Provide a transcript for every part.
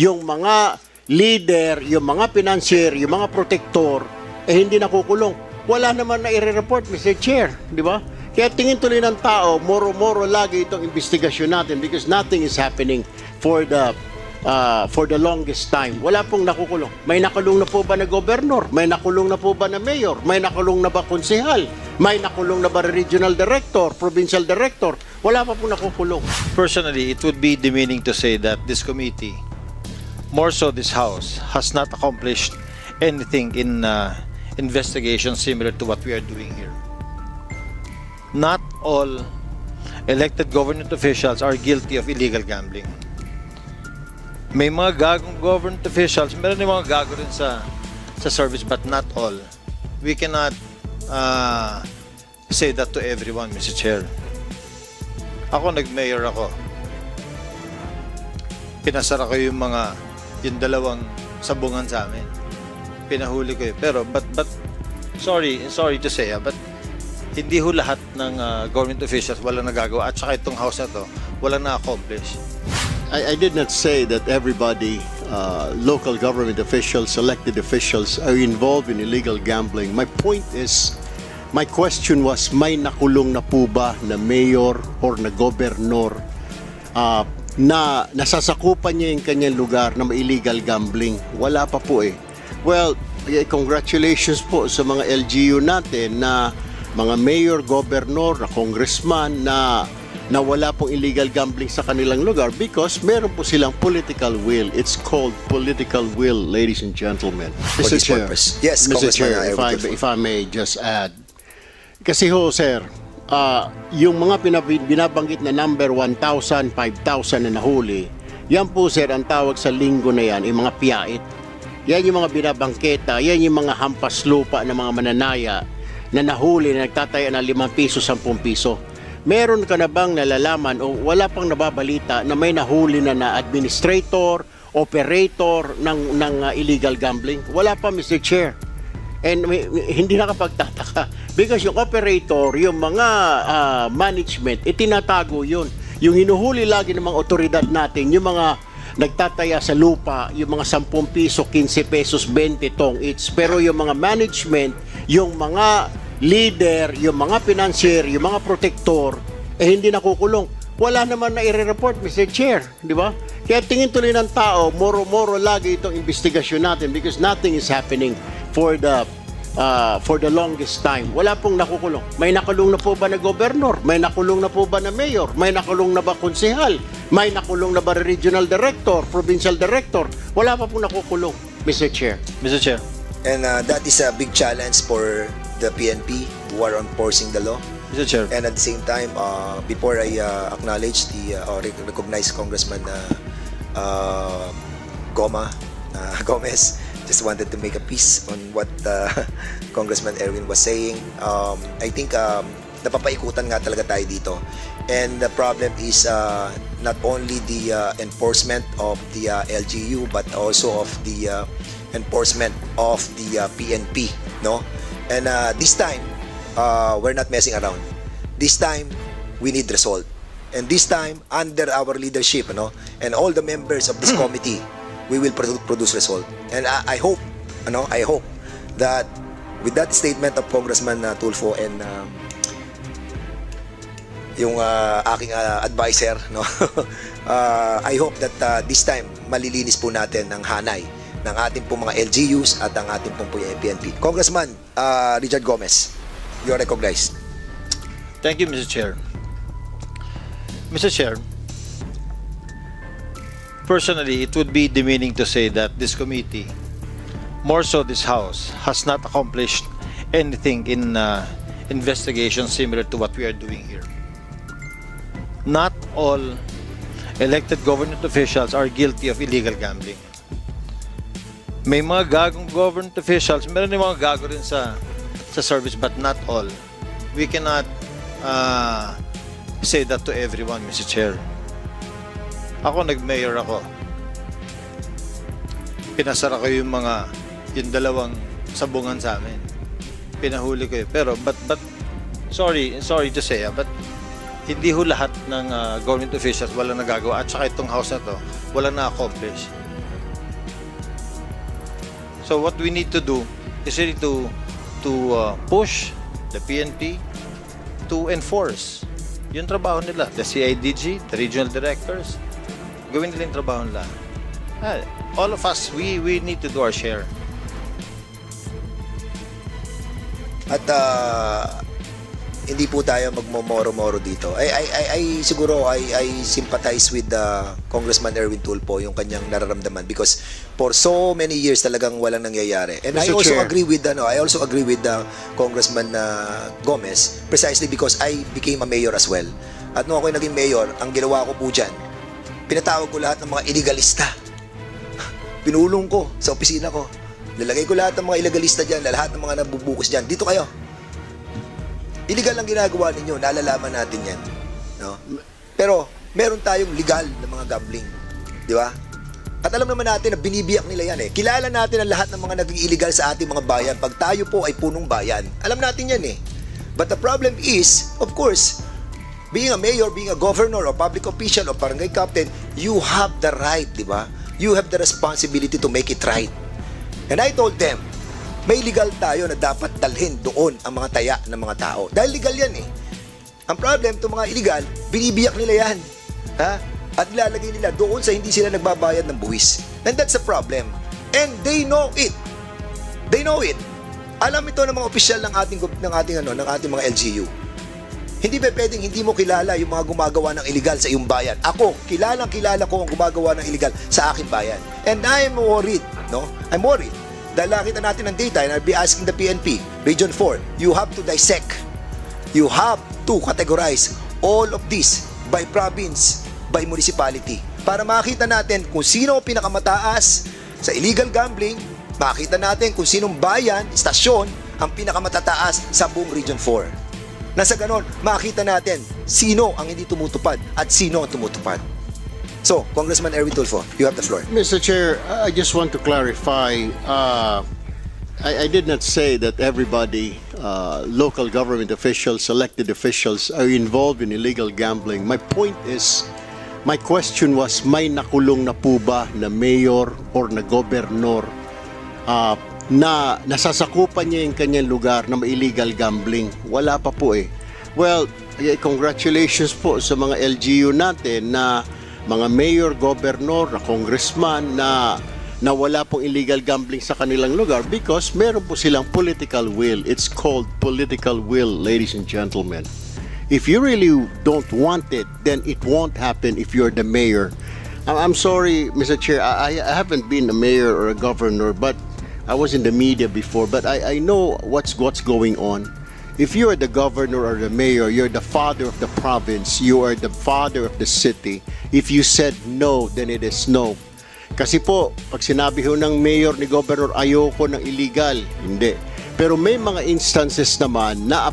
yung mga leader, yung mga financier, yung mga protector, hindi nakukulong. Wala naman na i-report, Mr. Chair, di ba? Kaya tingin tuloy ng tao, moro-moro lagi itong investigasyon natin because nothing is happening for the longest time. Wala pong nakukulong. May nakulong na po ba na gobernador? May nakulong na po ba na mayor? May nakulong na ba konsehal? May nakulong na ba regional director, provincial director? Wala pa pong nakukulong. Personally, it would be demeaning to say that this committee, more so this House, has not accomplished anything in investigation similar to what we are doing here. Not all elected government officials are guilty of illegal gambling. May mga gagong government officials, meron din mga gago rin sa service, but not all. We cannot say that to everyone, Mr. Chair. Ako, nag-mayor ako. Pinasara ko yung dalawang sabungan sa amin. Pinahuli ko yun. Pero, but sorry to say, but hindi ho lahat ng government officials walang nagagawa. At saka itong house na to, walang na-accomplish. I did not say that everybody, local government officials, elected officials, are involved in illegal gambling. My point is, my question was, may nakulong na po ba na mayor or na gobernador na nasasakupan niya yung kanyang lugar na may illegal gambling? Wala pa po eh. Well, congratulations po sa mga LGU natin na mga mayor, gobernador, na congressman na wala pong illegal gambling sa kanilang lugar because meron po silang political will. It's called political will, ladies and gentlemen. For this purpose. Yes, Mr. Congressman, Chair, if I may just add. Kasi ho, sir, yung mga binabanggit na number 1,000, 5,000 na nahuli, yan po, sir, ang tawag sa linggo na yan, yung mga piyait. Yan yung mga binabangketa, yan yung mga hampas lupa ng mga mananaya na nahuli na nagtataya ng 5 piso, 10 piso. Meron ka na bang nalalaman o wala pang nababalita na may nahuli na administrator, operator ng illegal gambling? Wala pa, Mr. Chair. And hindi nakapagtataka because yung operator, yung mga management, itinatago yun. Yung hinuhuli lagi ng mga otoridad natin, yung mga nagtataya sa lupa, yung mga 10 piso, 15 pesos, 20 tong each. Pero yung mga management, yung mga leader, yung mga financier, yung mga protector, hindi nakukulong. Wala naman na i-report, Mr. Chair, di ba? Kaya tingin tuloy ng tao, moro-moro lagi itong investigasyon natin because nothing is happening for the longest time. Wala pong nakukulong. May nakulong na po ba na gobernador? May nakulong na po ba na mayor? May nakulong na ba konsehal? May nakulong na ba regional director, provincial director? Wala pa pong nakukulong, Mr. Chair. Mr. Chair. And that is a big challenge for the PNP who are enforcing the law. Mr. Chair. And at the same time, before I acknowledge or recognize Congressman Gomez, just wanted to make a piece on what Congressman Erwin was saying. I think napapaikutan nga talaga tayo dito. And the problem is not only the enforcement of the LGU but also of the enforcement of the PNP, no? And this time, we're not messing around. This time, we need result. And this time, under our leadership, no, and all the members of this committee, we will produce result. And I hope that with that statement of Congressman Tulfo and yung aking advisor, no, I hope that this time malilinis po natin ang hanay ng ating pong mga LGUs at ang ating pong PNP. Congressman Richard Gomez, you are recognized. Thank you, Mr. Chair. Mr. Chair, personally, it would be demeaning to say that this committee, more so this House, has not accomplished anything in investigation similar to what we are doing here. Not all elected government officials are guilty of illegal gambling. May mga gagong government officials, meron din mga gago rin sa service, but not all. We cannot say that to everyone, Mr. Chair. Ako, nag-mayor ako. Pinasara ko yung dalawang sabungan sa amin. Pinahuli ko yun. Pero, but sorry to say, but hindi ho lahat ng government officials walang nagagawa. At saka itong house na to, walang na-accomplish. So what we need to do is really to push the PNP to enforce yung trabaho nila. The CIDG, the regional directors, gawin nila yung trabaho nila. All of us, we need to do our share. At hindi po tayo magmomoro-moro dito. Siguro I sympathize with Congressman Erwin Tulfo yung kanyang nararamdaman because for so many years talagang walang nangyayari. And I Mr. also Chair. agree with Congressman Gomez precisely because I became a mayor as well. At nung ako naging mayor, ang ginawa ko po dyan, pinatawag ko lahat ng mga illegalista. Pinulong ko sa opisina ko. Nilagay ko lahat ng mga illegalista dyan, lahat ng mga nabubukas dyan. Dito kayo. Illegal ang ginagawa ninyo, nalalaman natin yan. No? Pero, meron tayong legal na mga gambling. Di ba? At alam naman natin na binibiyak nila yan eh. Kilala natin ang lahat ng mga naging illegal sa ating mga bayan pag tayo po ay punong bayan. Alam natin yan eh. But the problem is, of course, being a mayor, being a governor, or public official, or barangay captain, you have the right, di ba? You have the responsibility to make it right. And I told them, may legal tayo na dapat dalhin doon ang mga taya ng mga tao. Dahil legal yan eh. Ang problem, itong mga illegal, binibiyak nila yan. Ha? At ilalagay nila doon sa hindi sila nagbabayad ng buwis. And that's a problem. And they know it. They know it. Alam ito ng mga opisyal ng ating mga LGU. Hindi ba pwedeng hindi mo kilala yung mga gumagawa ng illegal sa iyong bayan? Ako, kilala ko ang gumagawa ng illegal sa aking bayan. And I'm worried, no? I'm worried. Dahil nakita natin ng data and I'll be asking the PNP, Region 4, you have to dissect. You have to categorize all of this by province, by municipality. Para makita natin kung sino ang pinakamataas sa illegal gambling, makita natin kung sinong bayan, istasyon, ang pinakamatataas sa buong Region 4. Nasa ganon, makita natin sino ang hindi tumutupad at sino ang tumutupad. So, Congressman Erwin Tulfo, you have the floor. Mr. Chair, I just want to clarify. I did not say that everybody, local government officials, elected officials, are involved in illegal gambling. My point is, my question was, may nakulong na po ba na mayor or na gobernador na nasasakupan niya yung kanyang lugar na may illegal gambling? Wala pa po eh. Well, congratulations po sa mga LGU natin na mga mayor, governor, na congressman na wala pong illegal gambling sa kanilang lugar because meron po silang political will. It's called political will, ladies and gentlemen. If you really don't want it, then it won't happen if you're the mayor. I'm sorry, Mr. Chair, I haven't been a mayor or a governor, but I was in the media before, but I know what's going on. If you are the governor or the mayor, you're the father of the province, you are the father of the city. If you said no, then it is no. Kasi po, pag sinabi ho ng mayor ni governor, ayoko ng illegal, hindi. Pero may mga instances naman na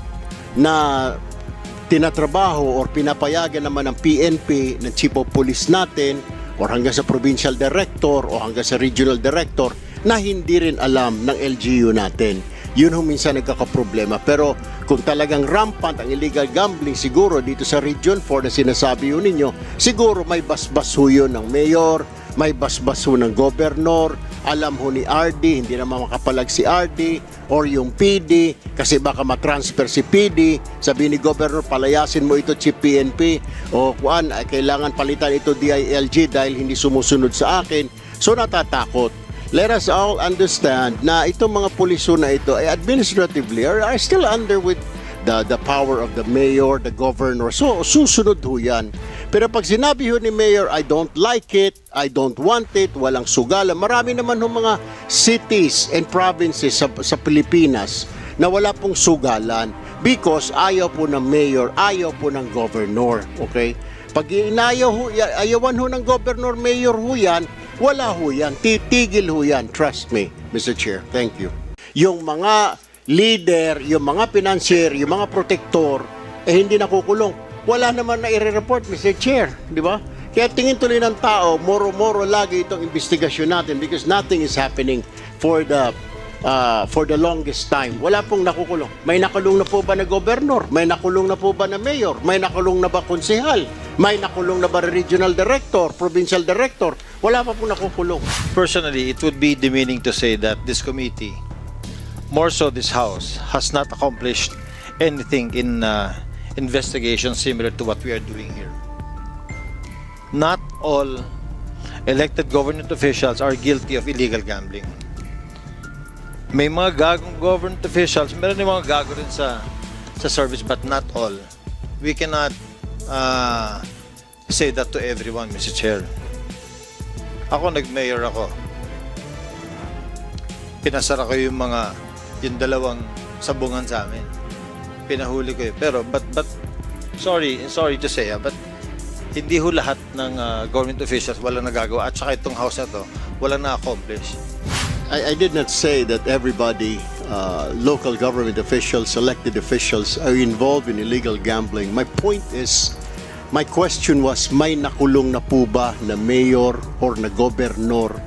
tinatrabaho or pinapayagan naman ng PNP, ng chief of police natin, or hanggang sa provincial director o hanggang sa regional director na hindi rin alam ng LGU natin. Yun ho minsan nagkakaproblema. Pero kung talagang rampant ang illegal gambling siguro dito sa Region 4 na sinasabi ho ninyo, siguro may basbas ho yun ng mayor, may basbas ho ng gobernador, alam ho ni RD, hindi naman makapalag si RD, or yung PD, kasi baka matransfer si PD, sabi ni gobernador, palayasin mo ito chief PNP, o kuan, ay kailangan palitan ito DILG dahil hindi sumusunod sa akin. So natatakot. Let us all understand na itong mga puliso na ito ay administratively are still under with the power of the mayor, the governor. So susunod ho yan. Pero pag sinabi ho ni mayor, I don't like it, I don't want it, walang sugalan. Marami naman ho mga cities and provinces sa Pilipinas na wala pong sugalan because ayaw po ng mayor, ayaw po ng governor. Okay? Pag ayawan ho ng governor, mayor ho yan, wala ho yan. Titigil ho yan. Trust me, Mr. Chair. Thank you. Yung mga leader, yung mga financier, yung mga protector, hindi nakukulong. Wala naman na i-report, Mr. Chair. Di ba? Kaya tingin tuloy ng tao, moro-moro lagi itong investigasyon natin because nothing is happening for the for the longest time. Wala pong nakukulong. May nakulong na po ba na gobernador? May nakulong na po ba na mayor? May nakulong na ba konsehal? May nakulong na ba regional director, provincial director? Wala pa pong nakukulong. Personally, it would be demeaning to say that this committee, more so this House, has not accomplished anything in investigation similar to what we are doing here. Not all elected government officials are guilty of illegal gambling. May mga gagong government officials, meron din mga gago rin sa service, but not all. We cannot say that to everyone, Mr. Chair. Ako, nag-mayor ako. Pinasara ko yung dalawang sabungan sa amin. Pinahuli ko pero but sorry to say, but hindi ho lahat ng government officials wala nagagawa, at saka itong house na to wala na-accomplish. I did not say that everybody, local government officials, elected officials, are involved in illegal gambling. My point is, my question was, may nakulong na po ba na mayor or na gobernador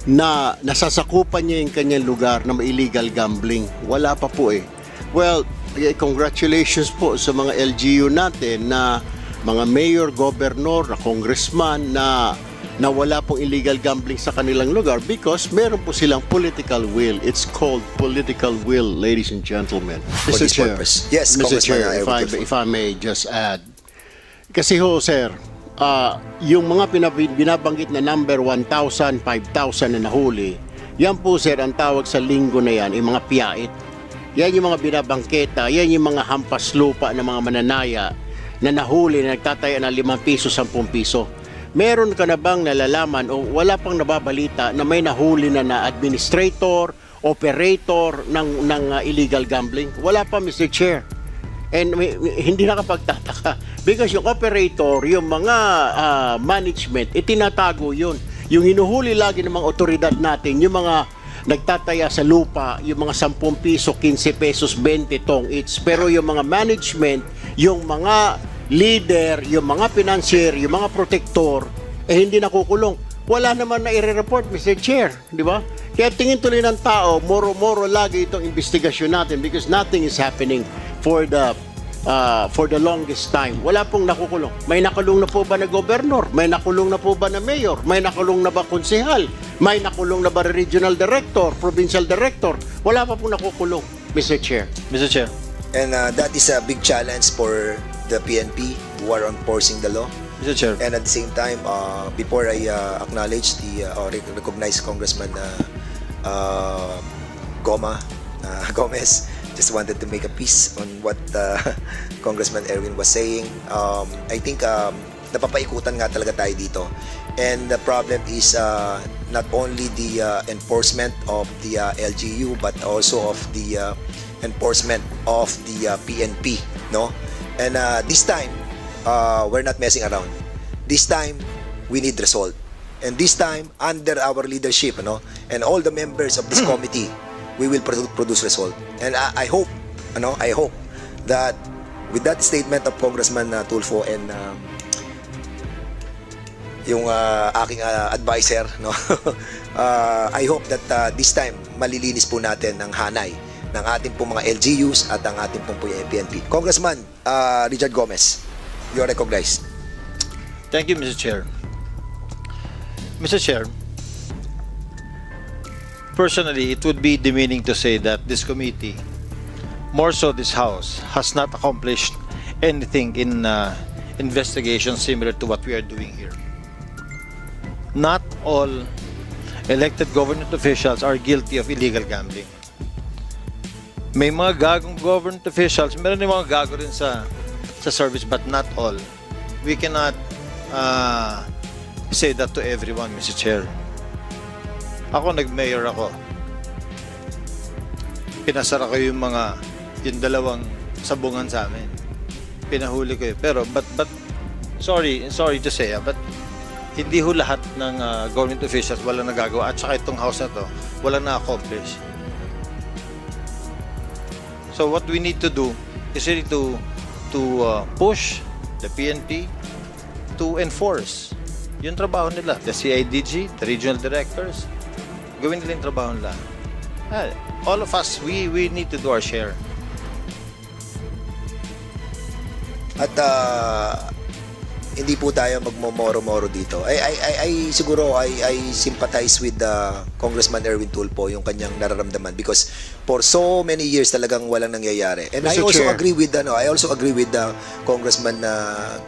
na nasasakupan niya yung kanyang lugar na may illegal gambling? Wala pa po eh. Well, congratulations po sa mga LGU natin na mga mayor, gobernador, na congressman na wala pong illegal gambling sa kanilang lugar because meron po silang political will. It's called political will, ladies and gentlemen. For this purpose. Yes, Mr. Congressman Chair, Erwin. if I may just add. Kasi ho, sir, yung mga binabanggit na number 1,000, 5,000 na nahuli, yan po, sir, ang tawag sa linggo na yan, yung mga piyait. Yan yung mga binabangketa, yan yung mga hampas lupa ng mga mananaya na nahuli na nagtataya ng 5 piso, 10 piso. Meron ka na bang nalalaman o wala pang nababalita na may nahuli na administrator, operator ng illegal gambling? Wala pa, Mr. Chair. And hindi nakapagtataka because yung operator, yung mga management, itinatago yun. Yung hinuhuli lagi ng mga otoridad natin, yung mga nagtataya sa lupa, yung mga 10 piso, 15 pesos, 20 tong each. Pero yung mga management, yung mga leader, yung mga financier, yung mga protector, hindi nakukulong. Wala naman na i-report, Mr. Chair, di ba? Kaya tingin tuloy ng tao, moro-moro lagi itong investigasyon natin because nothing is happening for the longest time. Wala pong nakukulong. May nakulong na po ba na gobernador? May nakulong na po ba na mayor? May nakulong na ba konsehal? May nakulong na ba regional director, provincial director? Wala pa pong nakukulong, Mr. Chair. Mr. Chair. And that is a big challenge for the PNP who are enforcing the law. Mr. Chair. And at the same time, before I acknowledge or recognize Congressman Gomez, just wanted to make a piece on what Congressman Erwin was saying. I think napapaikutan nga talaga tayo dito. And the problem is not only the enforcement of the LGU but also of the enforcement of the PNP, no? And this time, we're not messing around. This time, we need result. And this time, under our leadership, no, and all the members of this committee, we will produce result. And I hope that with that statement of Congressman Tulfo and yung aking advisor, no, I hope that this time malilinis po natin ang hanay ng ating pong mga LGUs at ang ating pong PNP. Congressman Richard Gomez, you are recognized. Thank you, Mr. Chair. Mr. Chair, personally, it would be demeaning to say that this committee, more so this House, has not accomplished anything in investigation similar to what we are doing here. Not all elected government officials are guilty of illegal gambling. May mga gagong government officials, meron din mga gago rin sa service, but not all. We cannot say that to everyone, Mr. Chair. Ako, nag-mayor ako. Pinasara ko yung dalawang sabungan sa amin. Pinahuli ko pero but sorry to say, but hindi ho lahat ng government officials wala nagagawa, at saka itong house na to wala na-accomplish. So what we need to do is really to push the PNP to enforce yung trabaho nila, the CIDG, the regional directors. Gawin nila yung trabaho nila. All of us, we need to do our share. At hindi po tayo magmomoro-moro dito. I siguro I sympathize with Congressman Erwin Tulfo yung kanyang nararamdaman because for so many years talagang walang nangyayari. And I Mr. also Chair. agree with Congressman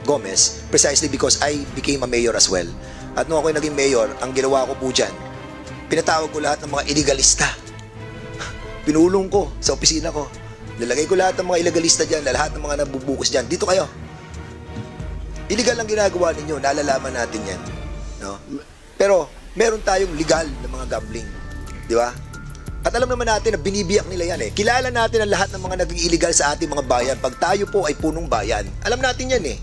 Gomez precisely because I became a mayor as well. At nung ako naging mayor, ang ginawa ko po dyan, pinatawag ko lahat ng mga illegalista. Pinulong ko sa opisina ko. Nilagay ko lahat ng mga illegalista dyan, lahat ng mga nabubukos dyan. Dito kayo. Illegal ang ginagawa ninyo, nalalaman natin yan. No? Pero, meron tayong legal na mga gambling. Di ba? At alam naman natin na binibiyak nila yan eh. Kilala natin ang lahat ng mga naging illegal sa ating mga bayan pag tayo po ay punong bayan. Alam natin yan eh.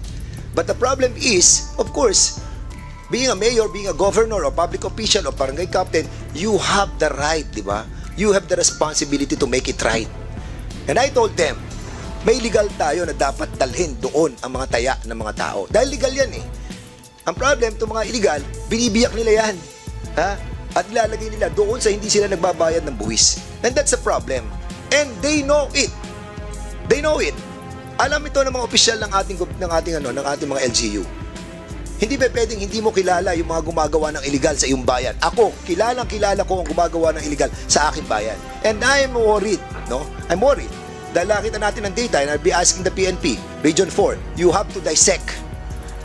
But the problem is, of course, being a mayor, being a governor, or public official, or barangay captain, you have the right, di ba? You have the responsibility to make it right. And I told them, may legal tayo na dapat dalhin doon ang mga taya ng mga tao. Dahil legal yan eh. Ang problem, itong mga illegal, binibiyak nila yan. Ha? At ilalagay nila doon sa hindi sila nagbabayad ng buwis. And that's a problem. And they know it. They know it. Alam ito ng mga opisyal ng ating mga LGU. Hindi ba pwedeng hindi mo kilala yung mga gumagawa ng illegal sa iyong bayan? Ako, kilala ko ang gumagawa ng illegal sa aking bayan. And I'm worried, no? I'm worried. Dahil nakita natin ng data and I'll be asking the PNP, Region 4, you have to dissect.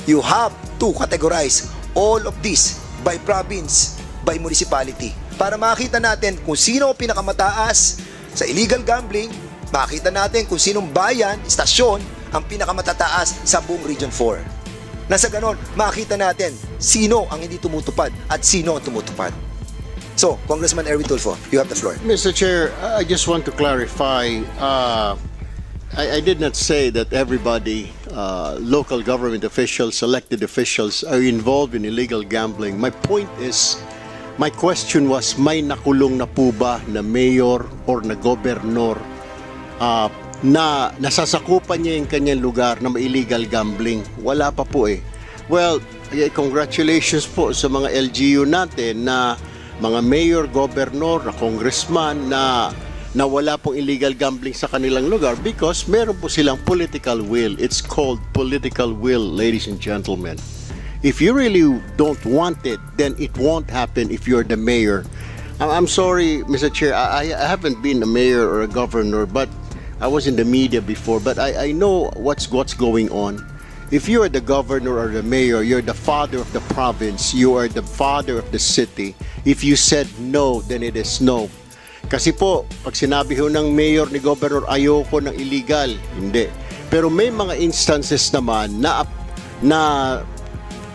You have to categorize all of this by province, by municipality. Para makita natin kung sino ang pinakamataas sa illegal gambling, makita natin kung sinong bayan, istasyon, ang pinakamatataas sa buong Region 4. Nasa ganon, makita natin sino ang hindi tumutupad at sino ang tumutupad. So, Congressman Erwin Tulfo, you have the floor. Mr. Chair, I just want to clarify. I did not say that everybody, local government officials, elected officials, are involved in illegal gambling. My point is, my question was, may nakulong na po ba na mayor or na gobernador na nasasakupan niya yung kanyang lugar na may illegal gambling? Wala pa po eh. Well, congratulations po sa mga LGU natin na mga mayor, governor, na congressman na wala pong illegal gambling sa kanilang lugar because meron po silang political will. It's called political will, ladies and gentlemen. If you really don't want it, then it won't happen if you're the mayor. I'm sorry, Mr. Chair, I haven't been a mayor or a governor, but I was in the media before, but I know what's going on. If you are the governor or the mayor, you're the father of the province, you are the father of the city. If you said no, then it is no. Kasi po, pag sinabi ho ng mayor ni governor, ayoko ng illegal, hindi. Pero may mga instances naman na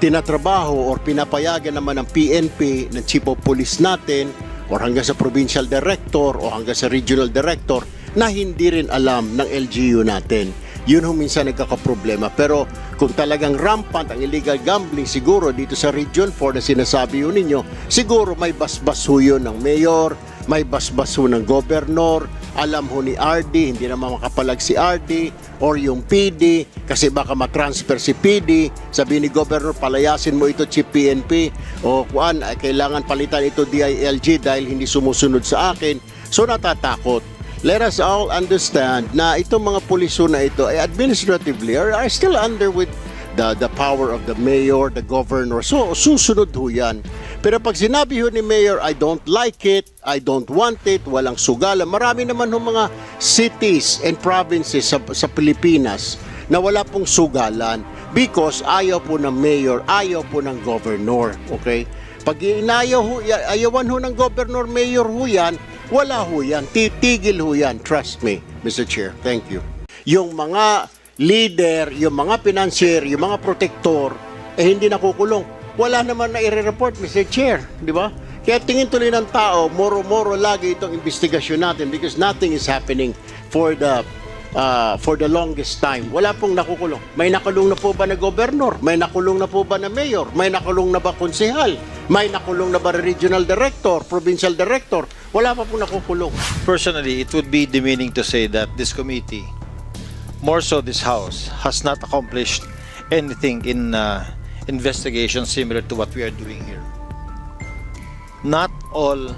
tinatrabaho or pinapayagan naman ng PNP, ng chief of police natin, or hanggang sa provincial director o hanggang sa regional director na hindi rin alam ng LGU natin. Yun ho minsan nagkakaproblema. Pero kung talagang rampant ang illegal gambling, siguro dito sa Region 4 na sinasabi ho ninyo, siguro may basbas ho yun ng mayor, may basbas ho ng gobernador, alam ho ni RD, hindi naman makapalag si RD, or yung PD, kasi baka matransfer si PD, sabi ni gobernador, palayasin mo ito chief PNP, o kuan, kailangan palitan ito DILG dahil hindi sumusunod sa akin. So natatakot. Let us all understand na itong mga puliso na ito ay administratively are still under with the power of the mayor, the governor. So, susunod ho yan. Pero pag sinabi ho ni mayor, I don't like it, I don't want it, walang sugalan. Marami naman ho mga cities and provinces sa Pilipinas na wala pong sugalan because ayaw po ng mayor, ayaw po ng governor. Okay? Pag ayawan ho ng governor, mayor ho yan, wala ho yan. Titigil ho yan. Trust me, Mr. Chair. Thank you. Yung mga leader, yung mga financier, yung mga protector, hindi nakukulong. Wala naman na i-report, Mr. Chair. Di ba? Kaya tingin tuloy ng tao, moro-moro lagi itong investigasyon natin because nothing is happening for the longest time. Wala pong nakukulong. May nakulong na po ba na gobernador? May nakulong na po ba na mayor? May nakulong na ba konsehal? May nakulong na ba regional director, provincial director? Wala pa pong nakukulong. Personally, it would be demeaning to say that this committee, more so this House, has not accomplished anything in investigation similar to what we are doing here. Not all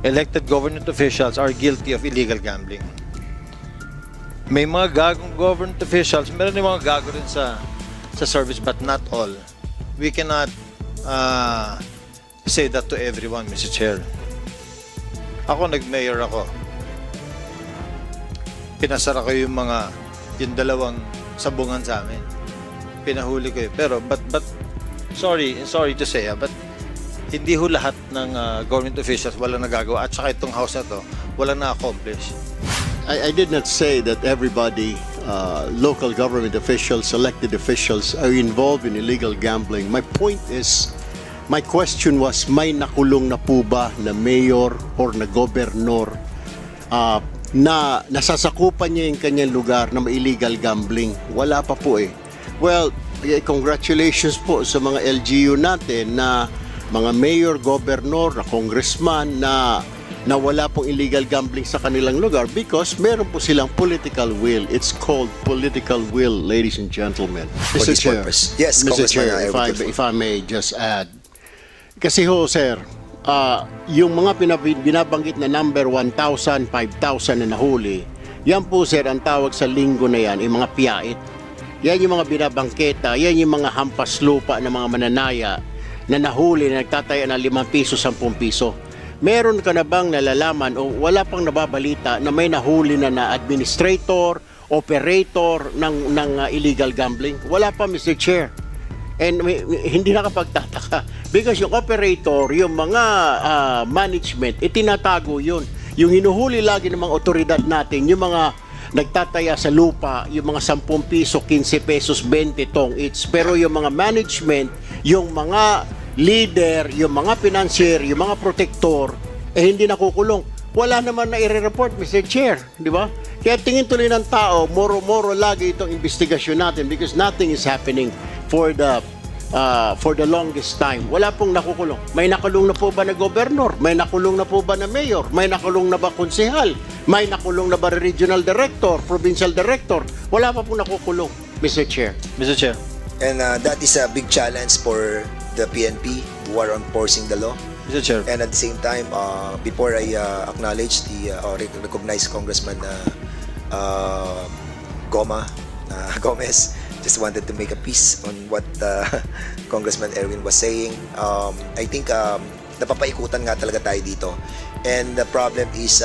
elected government officials are guilty of illegal gambling. May mga gagong government officials, meron din mga gago rin sa service, but not all. We cannot say that to everyone, Mr. Chair. Ako, nag-mayor ako. Pinasara ko yung dalawang sabungan sa amin. Pinahuli ko eh. Pero, but sorry to say, but hindi ho lahat ng government officials wala nagagawa. At saka itong house na to, wala na-accomplish. I did not say that everybody, local government officials, elected officials, are involved in illegal gambling. My point is, my question was, may nakulong na po ba na mayor or na gobernador na nasasakupan niya yung kanyang lugar na may illegal gambling? Wala pa po eh. Well, congratulations po sa mga LGU natin na mga mayor, gobernador, na congressman na wala pong illegal gambling sa kanilang lugar because meron po silang political will. It's called political will, ladies and gentlemen. For this purpose. Yes, Mr. Congressman Chair, Erwin Tulfo. if I may just add. Kasi ho, sir, yung mga binabanggit na number 1,000, 5,000 na nahuli, yan po, sir, ang tawag sa linggo na yan, yung mga piyait. Yan yung mga binabangketa, yan yung mga hampas lupa ng mga mananaya na nahuli na nagtataya ng 5 piso, 10 piso. Meron ka na bang nalalaman o wala pang nababalita na may nahuli na administrator, operator ng illegal gambling? Wala pa, Mr. Chair. And hindi nakapagtataka because yung operator, yung mga management, itinatago yun. Yung hinuhuli lagi ng mga otoridad natin, yung mga nagtataya sa lupa, yung mga 10 piso, 15 pesos, 20 tong each. Pero yung mga management, yung mga leader, yung mga financier, yung mga protector, hindi nakukulong. Wala naman na i-report, Mr. Chair, di ba? Kaya tingin tuloy ng tao, moro-moro lagi itong investigasyon natin because nothing is happening for the longest time. Wala pong nakukulong. May nakulong na po ba na gobernador? May nakulong na po ba na mayor? May nakulong na ba konsehal? May nakulong na ba regional director, provincial director? Wala pa pong nakukulong, Mr. Chair. Mr. Chair. And that is a big challenge for the PNP who are enforcing the law. Mr. Chair. And at the same time, before I acknowledge or recognize Congressman Gomez, just wanted to make a piece on what Congressman Erwin was saying. I think napapaikutan nga talaga tayo dito. And the problem is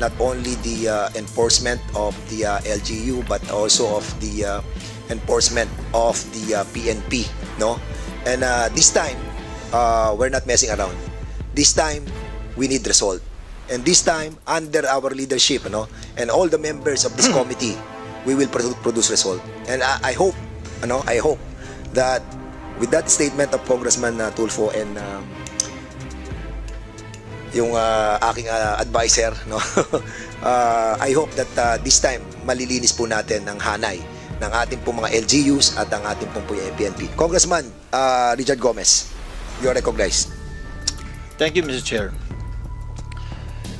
not only the enforcement of the LGU but also of the enforcement of the PNP, no? And this time, we're not messing around. This time, we need result. And this time, under our leadership, no, and all the members of this committee, we will produce result. And I hope that with that statement of Congressman Tulfo and yung aking advisor, no, I hope that this time malilinis po natin ang hanay ng ating pong mga LGUs at ang ating pong PNP. Congressman Richard Gomez, you are recognized. Thank you, Mr. Chair.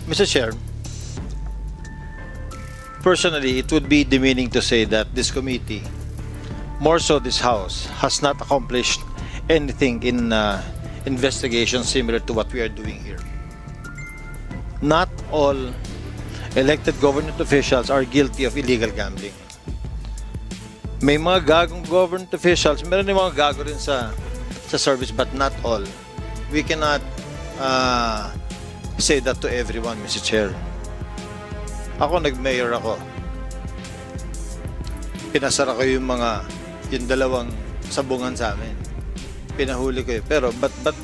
Mr. Chair, personally, it would be demeaning to say that this committee, more so this House, has not accomplished anything in investigation similar to what we are doing here. Not all elected government officials are guilty of illegal gambling. May mga gagong government officials, meron din mga gago rin sa service, but not all. We cannot say that to everyone, Mr. Chair. Ako, nag-mayor ako. Pinasara ko yung dalawang sabungan sa amin. Pinahuli ko eh. Pero, but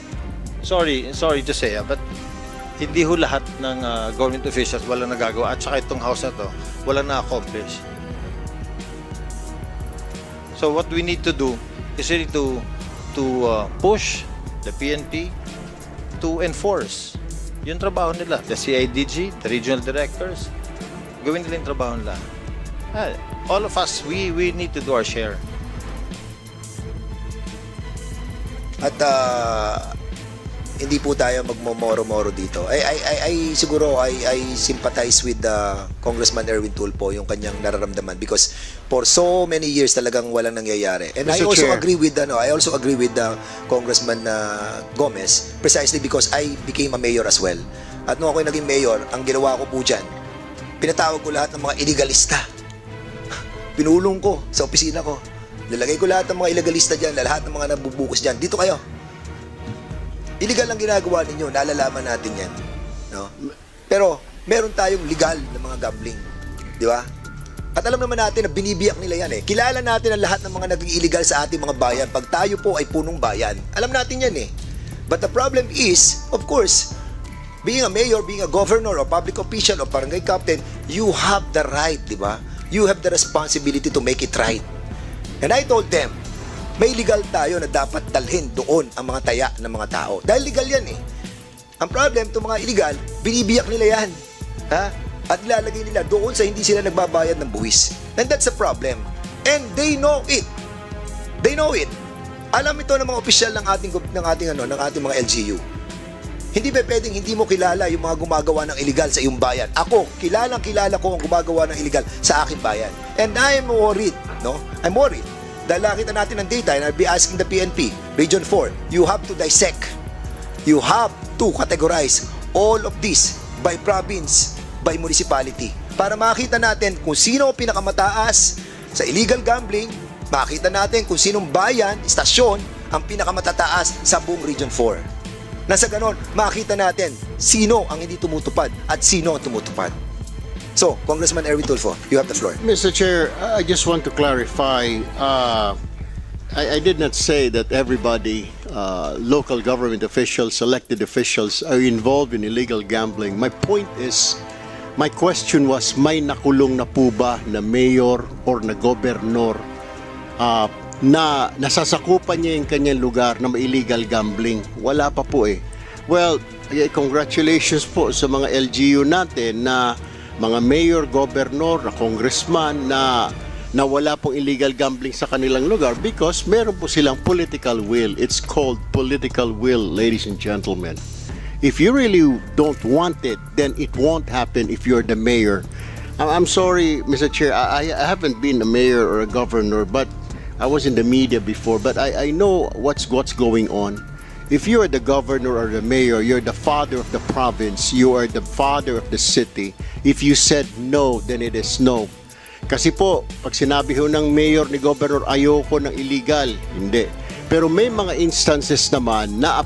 sorry to say, but hindi ho lahat ng government officials wala nagagawa. At saka itong house na to, wala na-accomplish. So what we need to do is really to push the PNP to enforce yung trabaho nila. The CIDG, the regional directors, gawin nila yung trabaho nila. All of us, we need to do our share. At hindi po tayo magmomoro-moro dito. I siguro I sympathize with Congressman Erwin Tulfo yung kanyang nararamdaman because for so many years talagang walang nangyayari. And I Mr. also Chair. agree with Congressman Gomez precisely because I became a mayor as well. At nung ako'y naging mayor, ang ginawa ko po dyan, pinatawag ko lahat ng mga illegalista. Pinulong ko sa opisina ko. Nilagay ko lahat ng mga illegalista dyan, lahat ng mga nabubukos dyan. Dito kayo. Illegal ang ginagawa ninyo, nalalaman natin yan. No? Pero, meron tayong legal na mga gambling. Di ba? At alam naman natin na binibiyak nila yan eh. Kilala natin ang lahat ng mga naging illegal sa ating mga bayan pag tayo po ay punong bayan. Alam natin yan eh. But the problem is, of course, being a mayor, being a governor, or public official, or barangay captain, you have the right, di ba? You have the responsibility to make it right. And I told them, may legal tayo na dapat dalhin doon ang mga taya ng mga tao. Dahil legal yan eh. Ang problem, itong mga illegal, binibiyak nila yan. Ha? At ilalagay nila doon sa hindi sila nagbabayad ng buwis. And that's a problem. And they know it. They know it. Alam ito ng mga opisyal ng ating mga LGU. Hindi ba pwedeng hindi mo kilala yung mga gumagawa ng illegal sa iyong bayan? Ako, kilala ko ang gumagawa ng illegal sa aking bayan. And I am worried, no? I'm worried. Dahil nakita natin ang data and I'll be asking the PNP, Region 4, you have to dissect. You have to categorize all of this by province, by municipality. Para makita natin kung sino ang pinakamataas sa illegal gambling, makita natin kung sinong bayan, istasyon, ang pinakamatataas sa buong Region 4. Nasa ganon, makita natin sino ang hindi tumutupad at sino ang tumutupad. So, Congressman Erwin Tulfo, you have the floor. Mr. Chair, I just want to clarify. I did not say that everybody, local government officials, elected officials, are involved in illegal gambling. My point is, my question was, may nakulong na po ba na mayor or na gobernador na nasasakupan niya yung kanyang lugar na may illegal gambling? Wala pa po eh. Well, congratulations po sa mga LGU natin na mga mayor, gobernador, na congressman na wala pong illegal gambling sa kanilang lugar because meron po silang political will. It's called political will, ladies and gentlemen. If you really don't want it, then it won't happen if you're the mayor. I'm sorry, Mr. Chair, I haven't been a mayor or a governor, but I was in the media before, but I know what's going on. If you are the governor or the mayor, you're the father of the province, you are the father of the city. If you said no, then it is no. Kasi po, pag sinabi ho ng mayor ni governor, ayoko ng illegal, hindi. Pero may mga instances naman na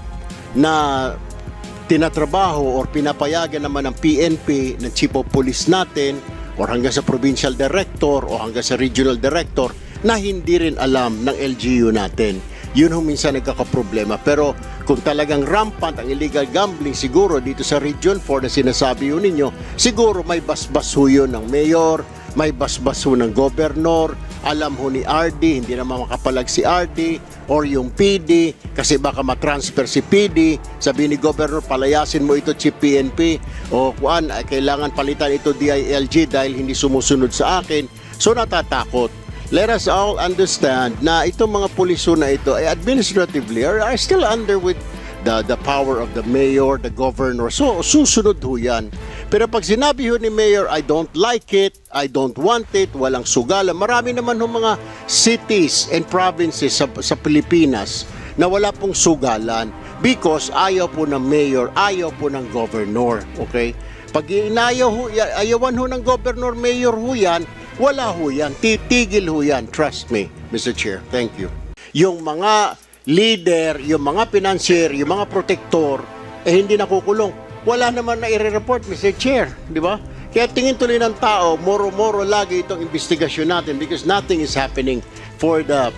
tinatrabaho or pinapayagan naman ng PNP, ng chief of police natin, or hanggang sa provincial director o hanggang sa regional director, na hindi rin alam ng LGU natin. Yun ho minsan nagkakaproblema. Pero kung talagang rampant ang illegal gambling, siguro dito sa Region 4 na sinasabi ho ninyo, siguro may basbas ho yun ng mayor, may basbas ho ng gobernador, alam ho ni RD, hindi naman makapalag si RD, or yung PD, kasi baka matransfer si PD, sabi ni gobernador, palayasin mo ito chief PNP, o kuan, kailangan palitan ito DILG dahil hindi sumusunod sa akin. So natatakot. Let us all understand na itong mga puliso na ito ay administratively are still under with the power of the mayor, the governor. So susunod ho yan. Pero pag sinabi ho ni mayor, I don't like it, I don't want it, walang sugalan. Marami naman ho mga cities and provinces sa Pilipinas na wala pong sugalan because ayaw po ng mayor, ayaw po ng governor. Okay? Pag ayawan ho ng governor, mayor ho yan, wala ho yan. Titigil ho yan. Trust me, Mr. Chair. Thank you. Yung mga leader, yung mga financier, yung mga protector, hindi nakukulong. Wala naman na i-report, Mr. Chair. Di ba? Kaya tingin tuloy ng tao, moro-moro lagi itong investigasyon natin because nothing is happening for the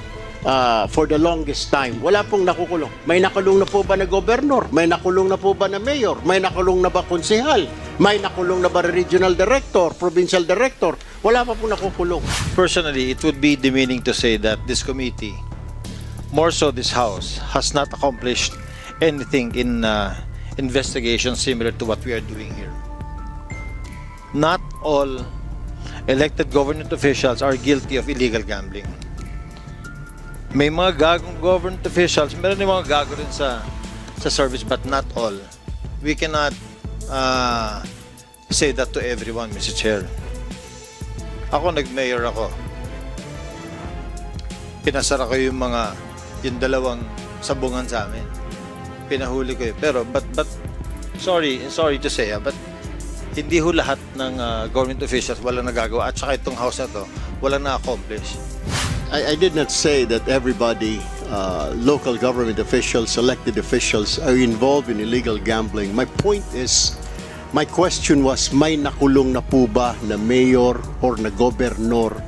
longest time. Wala pong nakukulong. May nakulong na po ba na gobernador? May nakulong na po ba na mayor? May nakulong na ba konsehal? May nakulong na ba regional director, provincial director? Wala pa pong nakukulong. Personally, it would be demeaning to say that this committee, more so this House, has not accomplished anything in investigation similar to what we are doing here. Not all elected government officials are guilty of illegal gambling. May mga gagong government officials, meron din mga gago rin sa service, but not all. We cannot say that to everyone, Mr. Chair. Ako, nag-mayor ako. Pinasara ko yung dalawang sabungan sa amin. Pinahuli ko eh. Pero, but sorry to say, but hindi ho lahat ng government officials wala nagagawa at saka itong house na to wala na-accomplish. I did not say that everybody, local government officials, elected officials, are involved in illegal gambling. My point is, my question was, may nakulong na po ba na mayor or na gobernador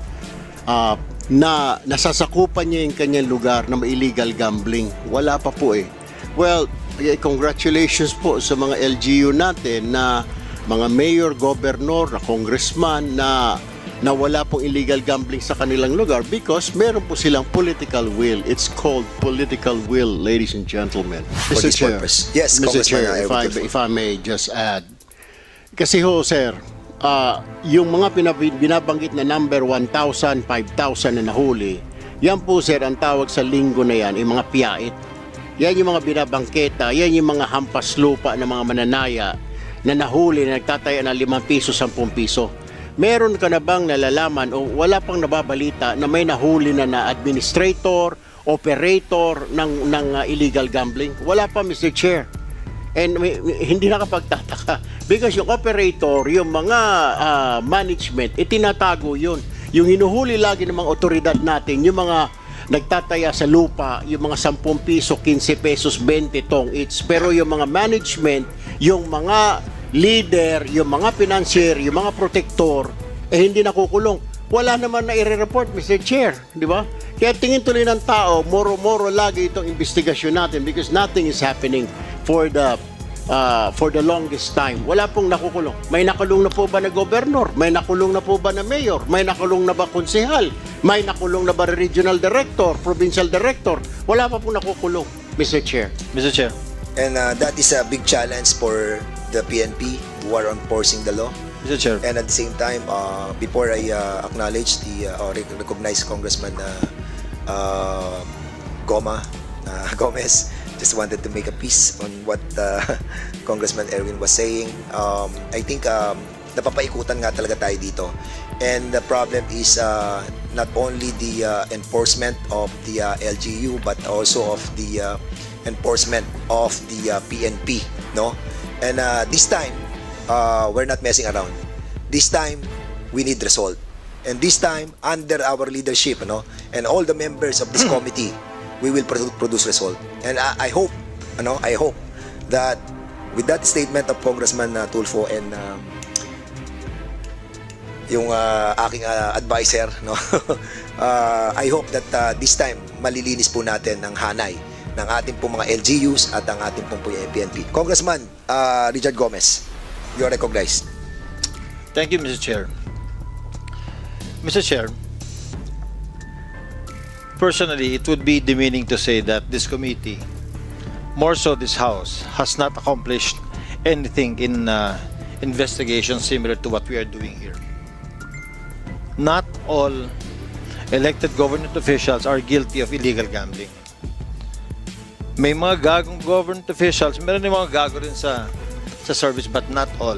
na nasasakupan niya yung kanyang lugar na may illegal gambling? Wala pa po eh. Well, congratulations po sa mga LGU natin na mga mayor, gobernador, na congressman na wala pong illegal gambling sa kanilang lugar because meron po silang political will. It's called political will, ladies and gentlemen. For this purpose. Yes, Mr. Congressman Chair, Erwin Tulfo. if I may just add. Kasi ho, sir, yung mga binabanggit na number 1,000, 5,000 na nahuli, yan po, sir, ang tawag sa linggo na yan, yung mga piyait. Yan yung mga binabangketa, yan yung mga hampas lupa ng mga mananaya na nahuli na nagtataya ng 5 piso, 10 piso. Meron ka na bang nalalaman o wala pang nababalita na may nahuli na administrator, operator ng illegal gambling? Wala pa, Mr. Chair. And hindi nakapagtataka because yung operator, yung mga management, itinatago yun. Yung hinuhuli lagi ng mga otoridad natin, yung mga nagtataya sa lupa, yung mga 10 piso, 15 pesos, 20 tong each. Pero yung mga management, yung mga leader, yung mga financier, yung mga protector, hindi nakukulong. Wala naman na i-report, Mr. Chair, di ba? Kaya tingin tuloy ng tao, moro-moro lagi itong investigasyon natin because nothing is happening for the longest time. Wala pong nakukulong. May nakulong na po ba na gobernador? May nakulong na po ba na mayor? May nakulong na ba konsehal? May nakulong na ba regional director, provincial director? Wala pa pong nakukulong, Mr. Chair. Mr. Chair. And that is a big challenge for the PNP who are enforcing the law. Mr. Chair. And at the same time, before I acknowledge or recognize Congressman Gomez, just wanted to make a piece on what Congressman Erwin was saying. I think napapaikutan nga talaga tayo dito. And the problem is not only the enforcement of the LGU but also of the enforcement of the PNP, no? And this time, we're not messing around. This time, we need result. And this time, under our leadership, no, and all the members of this committee, we will produce result. And I hope that with that statement of Congressman Tulfo and yung aking advisor, no, I hope that this time malilinis po natin ang hanay ng ating pong mga LGUs at ang ating pong PNP. Congressman Richard Gomez, you are recognized. Thank you, Mr. Chair. Mr. Chair, personally, it would be demeaning to say that this committee, more so this House, has not accomplished anything in investigation similar to what we are doing here. Not all elected government officials are guilty of illegal gambling. May mga gagong government officials, meron din mga gago rin sa service, but not all.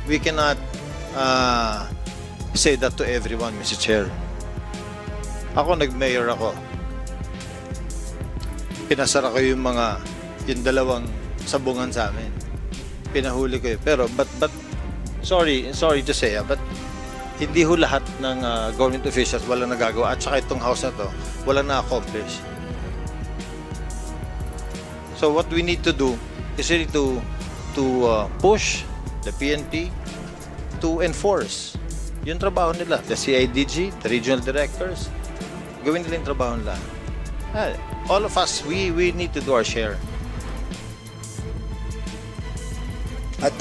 We cannot say that to everyone, Mr. Chair. Ako, nag-mayor ako. Pinasara ko yung dalawang sabungan sa amin. Pinahuli ko yun. Pero, but sorry to say, but hindi ho lahat ng government officials wala nagagawa. At saka itong house na to, wala na-accomplish. So what we need to do is really to push the PNP to enforce yung trabaho nila. The CIDG, the regional directors, gawin nila yung trabaho nila. All of us, we need to do our share. At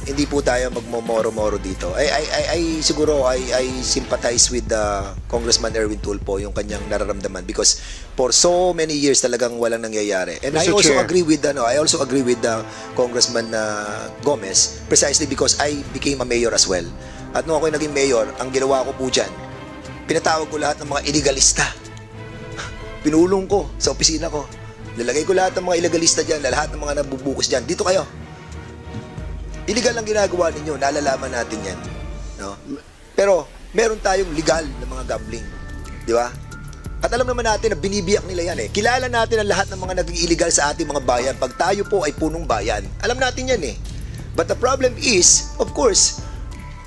hindi po tayo magmomoro-moro dito. I siguro I sympathize with Congressman Erwin Tulfo yung kanyang nararamdaman because for so many years talagang walang nangyayari. And Mr. I also Chair. agree with Congressman Gomez precisely because I became a mayor as well. At nung ako naging mayor, ang ginawa ko po dyan, pinatawag ko lahat ng mga illegalista. Pinulong ko sa opisina ko. Nilagay ko lahat ng mga illegalista dyan, lahat ng mga nabubukas dyan. Dito kayo. Illegal ang ginagawa ninyo, nalalaman natin yan. No? Pero, meron tayong legal na mga gambling. Di ba? At alam naman natin na binibiyak nila yan eh. Kilala natin ang lahat ng mga naging illegal sa ating mga bayan pag tayo po ay punong bayan. Alam natin yan eh. But the problem is, of course,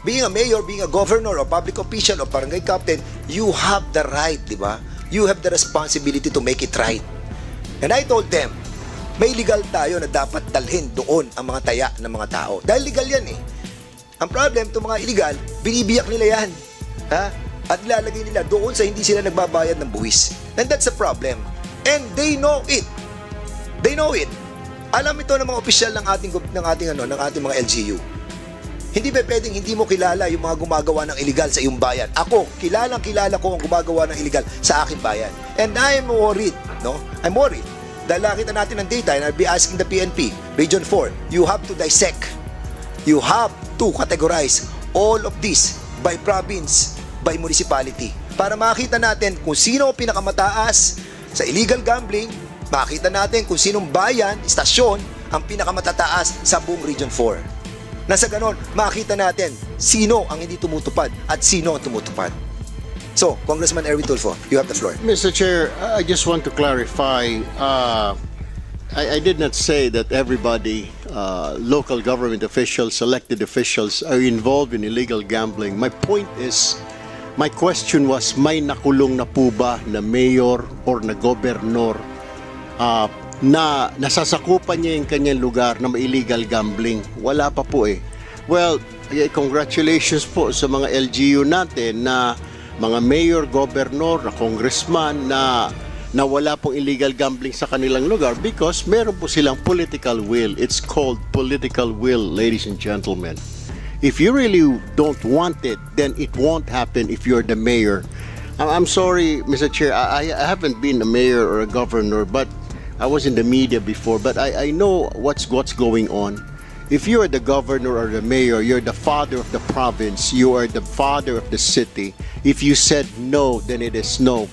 being a mayor, being a governor, or public official, or barangay captain, you have the right, di ba? You have the responsibility to make it right. And I told them, may legal tayo na dapat dalhin doon ang mga taya ng mga tao. Dahil legal yan eh. Ang problem, itong mga illegal, binibiyak nila yan. Ha? At lalagay nila doon sa hindi sila nagbabayad ng buwis. And that's the problem. And they know it. They know it. Alam ito ng mga opisyal ng ating mga LGU. Hindi ba pwedeng hindi mo kilala yung mga gumagawa ng illegal sa iyong bayan? Ako, kilala ko ang gumagawa ng illegal sa aking bayan. And I'm worried, no? I'm worried. Dahil nakita natin ng data, and I'll be asking the PNP, Region 4, you have to dissect. You have to categorize all of this by province, by municipality, para makita natin kung sino ang pinakamataas sa illegal gambling, makita natin kung sinong bayan, istasyon ang pinakamatataas sa buong Region 4. Nasa ganon, makita natin sino ang hindi tumutupad at sino ang tumutupad. So, Congressman Erwin Tulfo, you have the floor. Mr. Chair, I just want to clarify. I did not say that everybody, local government officials, elected officials, are involved in illegal gambling. My point is, my question was, may nakulong na po ba na mayor or na gobernador na nasasakupan niya yung kanyang lugar na may illegal gambling? Wala pa po eh. Well, congratulations po sa mga LGU natin na mga mayor, gobernador, na congressman na wala pong illegal gambling sa kanilang lugar because meron po silang political will. It's called political will, ladies and gentlemen. If you really don't want it, then it won't happen if you're the mayor. I'm sorry, Mr. Chair, I haven't been a mayor or a governor, but I was in the media before, but I know what's going on. If you are the governor or the mayor, you're the father of the province, you are the father of the city. If you said no, then it is no.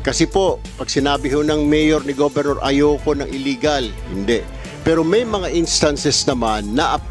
Kasi po, pag sinabi ho ng mayor ni governor, ayoko ng illegal, hindi. Pero may mga instances naman na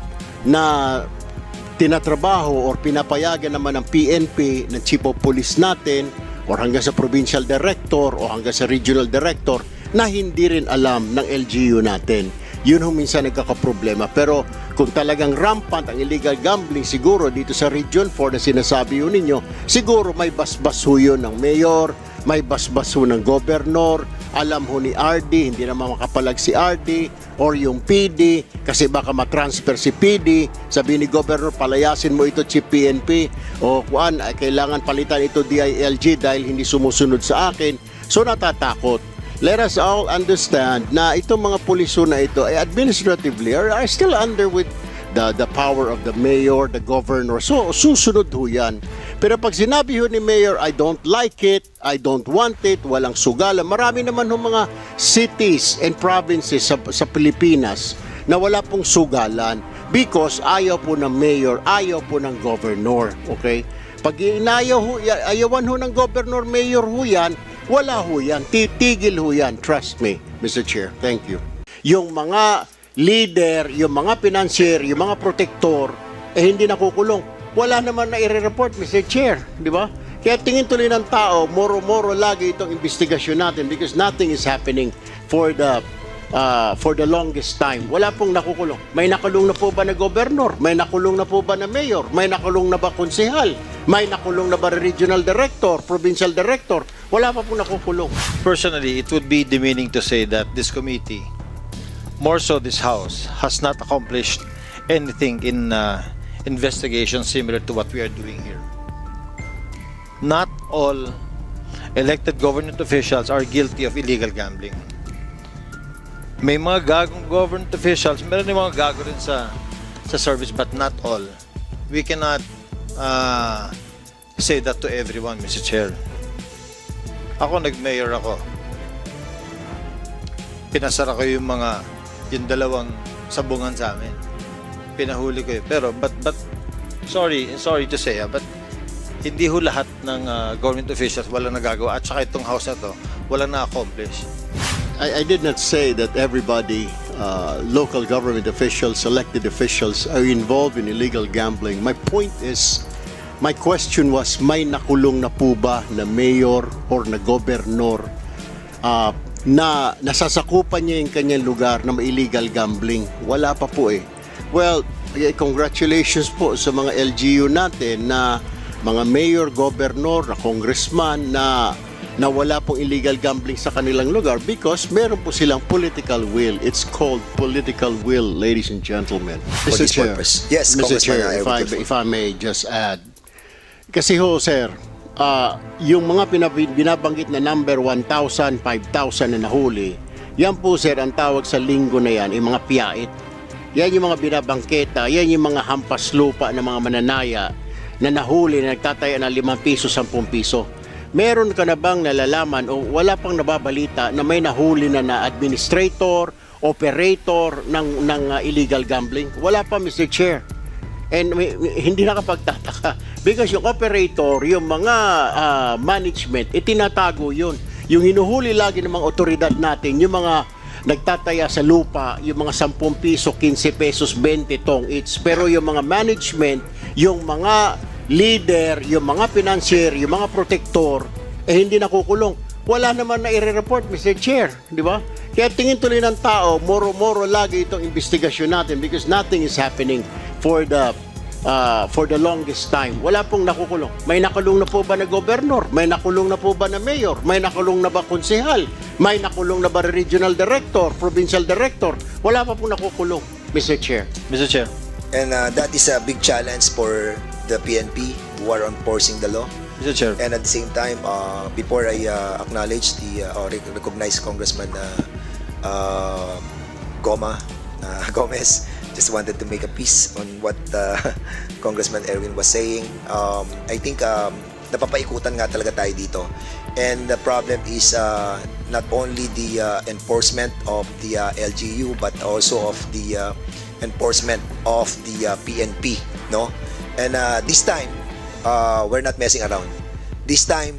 tinatrabaho or pinapayagan naman ng PNP, ng chief of police natin, or hanggang sa provincial director o hanggang sa regional director na hindi rin alam ng LGU natin. Yun ho minsan nagkakaproblema. Pero kung talagang rampant ang illegal gambling, siguro dito sa Region 4 na sinasabi ho ninyo, siguro may basbas ho yun ng mayor, may basbas ho ng gobernador, alam ho ni RD, hindi naman makapalag si RD, or yung PD, kasi baka matransfer si PD, sabi ni Governor, palayasin mo ito Chief PNP, o kuan, kailangan palitan ito DILG dahil hindi sumusunod sa akin. So natatakot. Let us all understand na itong mga puliso na ito ay administratively are still under with the power of the mayor, the governor. So susunod ho yan. Pero pag sinabi ho ni mayor, I don't like it, I don't want it, walang sugalan. Marami naman ho mga cities and provinces sa Pilipinas na wala pong sugalan because ayaw po ng mayor, ayaw po ng governor. Okay? Pag ayawan ho ng governor, mayor ho yan, wala ho yan. Titigil ho yan. Trust me, Mr. Chair. Thank you. Yung mga leader, yung mga financier, yung mga protector, hindi nakukulong. Wala naman na i-report, Mr. Chair. Di ba? Kaya tingin tuloy ng tao, moro-moro lagi itong investigasyon natin because nothing is happening for the longest time. Wala pong nakukulong. May nakulong na po ba na gobernador? May nakulong na po ba na mayor? May nakulong na ba konsehal? May nakulong na ba regional director, provincial director? Wala pa pong nakukulong. Personally, it would be demeaning to say that this committee, more so this House, has not accomplished anything in investigation similar to what we are doing here. Not all elected government officials are guilty of illegal gambling. May mga gagong government officials, meron din mga gago rin sa service, but not all. We cannot say that to everyone, Mr. Chair. Ako, nag-mayor ako. Pinasara ko yung dalawang sabungan sa amin. Pinahuli ko yun. Pero, but sorry to say, but hindi ho lahat ng government officials walang nagagawa. At saka itong house na to, walang na-accomplish. I did not say that everybody, local government officials, elected officials, are involved in illegal gambling. My point is, My question was, may nakulong na po ba na mayor or na gobernador na nasasakupan niya yung kanyang lugar na illegal gambling? Wala pa po eh. Well, congratulations po sa mga LGU natin na mga mayor, gobernador, na congressman na wala pong illegal gambling sa kanilang lugar because meron po silang political will. It's called political will, ladies and gentlemen. For this purpose. Yes, Mr. Congressman Chair, Erwin Tulfo. if I may just add. Kasi ho, sir, yung mga binabanggit na number 1,000, 5,000 na nahuli, yan po, sir, ang tawag sa linggo na yan, yung mga piyait. Yan yung mga binabangketa, yan yung mga hampas lupa ng mga mananaya na nahuli na nagtataya ng 5 piso, 10 piso. Meron ka na bang nalalaman o wala pang nababalita na may nahuli na administrator, operator ng illegal gambling? Wala pa, Mr. Chair. And hindi nakapagtataka because yung operator, yung mga management, itinatago yun. Yung hinuhuli lagi ng mga otoridad natin, yung mga nagtataya sa lupa, yung mga 10 piso, 15 pesos, 20 tong each. Pero yung mga management, yung mga leader, yung mga financier, yung mga protector, hindi nakukulong. Wala naman na i-report, Mr. Chair, di ba? Kaya tingin tuloy ng tao, moro-moro lagi itong investigasyon natin because nothing is happening for the longest time. Wala pong nakukulong. May nakulong na po ba na gobernador? May nakulong na po ba na mayor? May nakulong na ba konsehal? May nakulong na ba regional director, provincial director? Wala pa pong nakukulong, Mr. Chair. Mr. Chair. And that is a big challenge for the PNP who are enforcing the law. Mr. Chair. And at the same time, before I acknowledge or recognize Congressman Gomez, just wanted to make a piece on what Congressman Erwin was saying. I think napapaikutan nga talaga tayo dito. And the problem is not only the enforcement of the LGU but also of the enforcement of the PNP, no? And this time, we're not messing around. This time,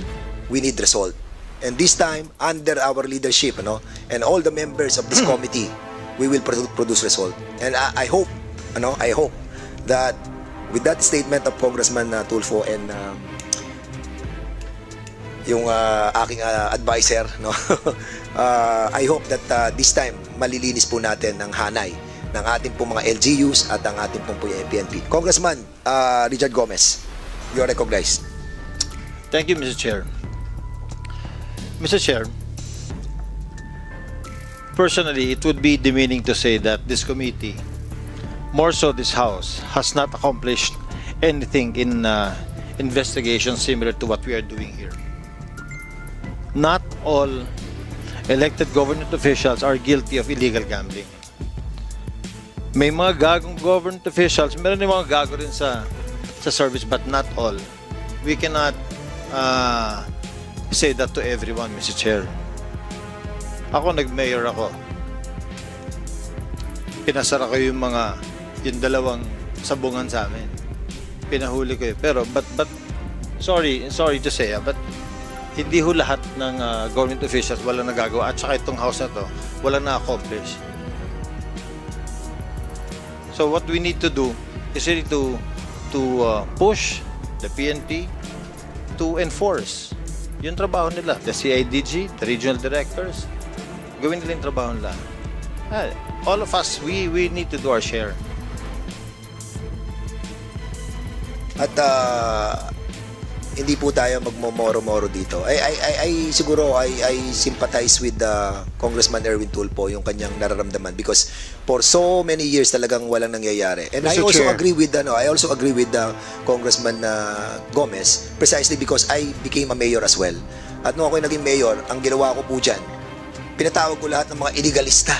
we need result. And this time, under our leadership, no, and all the members of this committee, we will produce result. And I hope that with that statement of Congressman Tulfo and yung aking advisor, no, I hope that this time malilinis po natin ng hanay ng ating pong mga LGUs at ang ating pong PNP. Congressman Richard Gomez, you are recognized. Thank you, Mr. Chair. Mr. Chair, personally, it would be demeaning to say that this committee, more so this House, has not accomplished anything in investigation similar to what we are doing here. Not all elected government officials are guilty of illegal gambling. May mga gagong government officials, meron din mga gago rin sa service, but not all. We cannot say that to everyone, Mr. Chair. Ako, nag-mayor ako. Pinasara ko yung dalawang sabungan sa amin. Pinahuli ko yun. Pero, but sorry to say, but hindi ho lahat ng government officials walang nagagawa. At saka itong house na to, walang na-accomplish. So what we need to do is really to push the PNP to enforce yung trabaho nila. The CIDG, the regional directors, gawin nila yung trabaho nila. All of us, we need to do our share. At hindi po tayo magmomoro-moro dito. I siguro I sympathize with Congressman Erwin Tulfo yung kanyang nararamdaman because for so many years talagang walang nangyayari. And Mr. I also Chair. agree with Congressman Gomez precisely because I became a mayor as well. At nung ako'y naging mayor, ang ginawa ko po dyan, pinatawag ko lahat ng mga illegalista.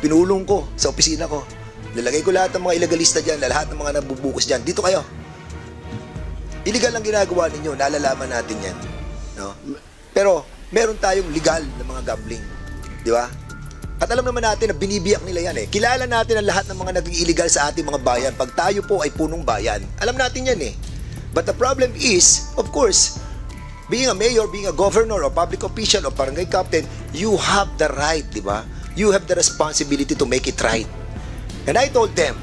Pinulong ko sa opisina ko. Nilagay ko lahat ng mga illegalista dyan, lahat ng mga nabubukas dyan. Dito kayo. Illegal ang ginagawa ninyo, nalalaman natin yan. No? Pero, meron tayong legal na mga gambling. Di ba? At alam naman natin na binibiyak nila yan eh. Kilala natin ang lahat ng mga naging illegal sa ating mga bayan. Pag tayo po ay punong bayan, alam natin yan eh. But the problem is, of course, being a mayor, being a governor, or public official, or barangay captain, you have the right, di ba? You have the responsibility to make it right. And I told them,